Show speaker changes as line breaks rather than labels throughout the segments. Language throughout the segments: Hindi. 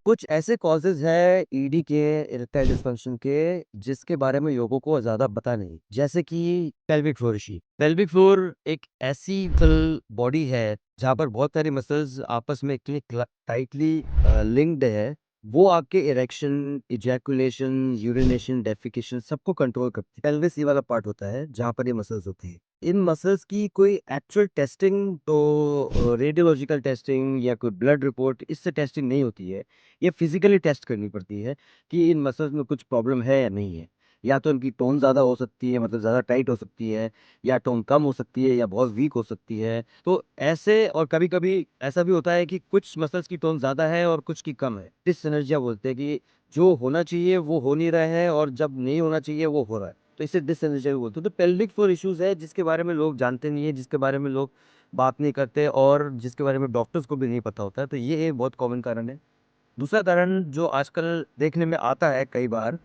कुछ ऐसे कॉजेज़ हैं ईडी के, इरेक्टाइल डिस्फंक्शन के, जिसके बारे में लोगों को ज़्यादा पता नहीं। जैसे कि pelvic floor issue. Pelvic floor एक ऐसी मसल बॉडी है, जहाँ पर बहुत सारी मसल्स आपस में इतनी टाइटली लिंक्ड है, वो आपके इरेक्शन, इजैकुलेशन, यूरिनेशन, डेफेकेशन सबको कंट्रोल करती है। पेल्विस ये वाला पार्ट होता है, जहाँ पर ये मसल्स होती हैं। इन मसल्स की कोई एक्चुअल टेस्टिंग तो रेडियोलॉजिकल टेस्टिंग या कोई ब्लड रिपोर्ट इससे टेस्टिंग नहीं होती है। ये फिज़िकली टेस्ट करनी पड़ती है कि इन मसल्स में कुछ प्रॉब्लम है या नहीं है। या तो इनकी टोन ज़्यादा हो सकती है मतलब ज़्यादा टाइट हो सकती है या टोन कम हो सकती है या बहुत वीक हो सकती है। तो ऐसे और कभी-कभी ऐसा भी होता है कि कुछ मसल्स की टोन ज़्यादा है और कुछ की कम है। डिससिनर्जिया बोलते हैं कि जो होना चाहिए वो हो नहीं रहा है और जब नहीं होना चाहिए वो हो रहा है। तो इसे डिससिनर्जिया भी बोलते हैं। तो पेल्विक फ्लोर इश्यूज़ है जिसके बारे में लोग जानते नहीं है, जिसके बारे में लोग बात नहीं करते और जिसके बारे में डॉक्टर्स को भी नहीं पता होता है। तो ये एक बहुत कॉमन कारण है। दूसरा कारण जो आजकल देखने में आता है कई बार,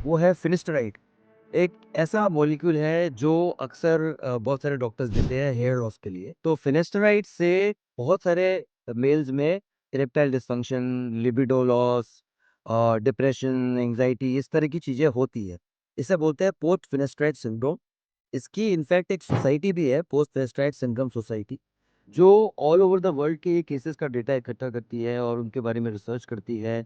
वो है फिनिस्टराइड। एक ऐसा मॉलिक्यूल है जो अक्सर बहुत सारे डॉक्टर्स देते हैं हेयर लॉस के लिए। तो फिनिस्टराइड से बहुत सारे मेल्स में erectile dysfunction, libido loss depression, anxiety इस तरह की चीज़ें होती है। इसे बोलते हैं पोस्ट फिनेस्ट्राइड सिंड्रोम। इसकी इनफैक्ट एक सोसाइटी भी है, पोस्ट फिनेस्ट्राइड सिंड्रोम सोसाइटी, जो ऑल ओवर द वर्ल्ड के केसेस का डेटा इकट्ठा करती है और उनके बारे में रिसर्च करती है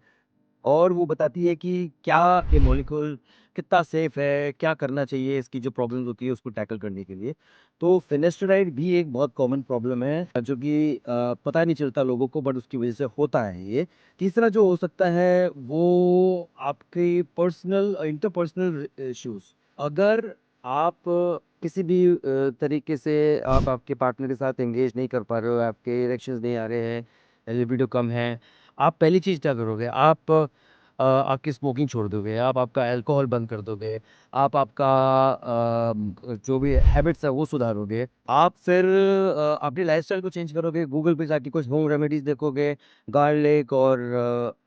और वो बताती है कि क्या ये मॉलिक्यूल कितना सेफ है, क्या करना चाहिए इसकी जो प्रॉब्लम्स होती है उसको टैकल करने के लिए। तो फिनेस्टेराइड भी एक बहुत कॉमन प्रॉब्लम है जो कि पता नहीं चलता लोगों को बट उसकी वजह से होता है ये। तीसरा जो हो सकता है वो आपके पर्सनल इंटरपर्सनल इश्यूज़। अगर आप किसी भी तरीके से आप आपके पार्टनर के साथ एंगेज नहीं कर पा रहे हो, आपके इरेक्शंस नहीं आ रहे हैं, लिबिडो कम है, आप पहली चीज़ क्या करोगे? आप आपकी स्मोकिंग छोड़ दोगे, आप आपका अल्कोहल बंद कर दोगे, आप आपका जो भी हैबिट्स है वो सुधारोगे। आप फिर अपनी लाइफ़स्टाइल को चेंज करोगे, गूगल पे जाके कुछ होम रेमेडीज़ देखोगे, गार्लिक और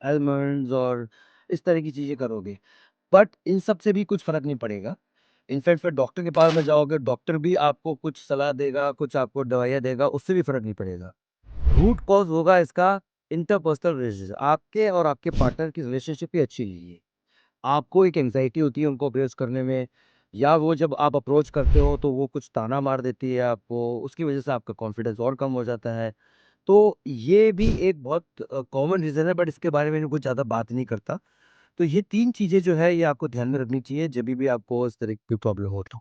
आलमंड्स और इस तरह की चीज़ें करोगे। बट इन सब से भी कुछ फ़र्क नहीं पड़ेगा। इनफैक्ट फिर डॉक्टर के पास में जाओगे, डॉक्टर भी आपको कुछ सलाह देगा, कुछ आपको दवाइयाँ देगा, उससे भी फ़र्क नहीं पड़ेगा। रूट कॉज़ होगा इसका इंटरपर्सनल रिलेशनशिप, आपके और आपके पार्टनर की रिलेशनशिप ही अच्छी नहीं है। आपको एक एंग्ज़ायटी होती है उनको अप्रोच करने में या वो जब आप अप्रोच करते हो तो वो कुछ ताना मार देती है आपको, उसकी वज़ह से आपका कॉन्फिडेंस और कम हो जाता है। तो ये भी एक बहुत कॉमन रीज़न है बट इसके बारे में कुछ ज़्यादा बात नहीं करता। तो ये 3 चीज़ें जो है ये आपको ध्यान में रखनी चाहिए जभी भी आपको इस तरह की प्रॉब्लम हो तो।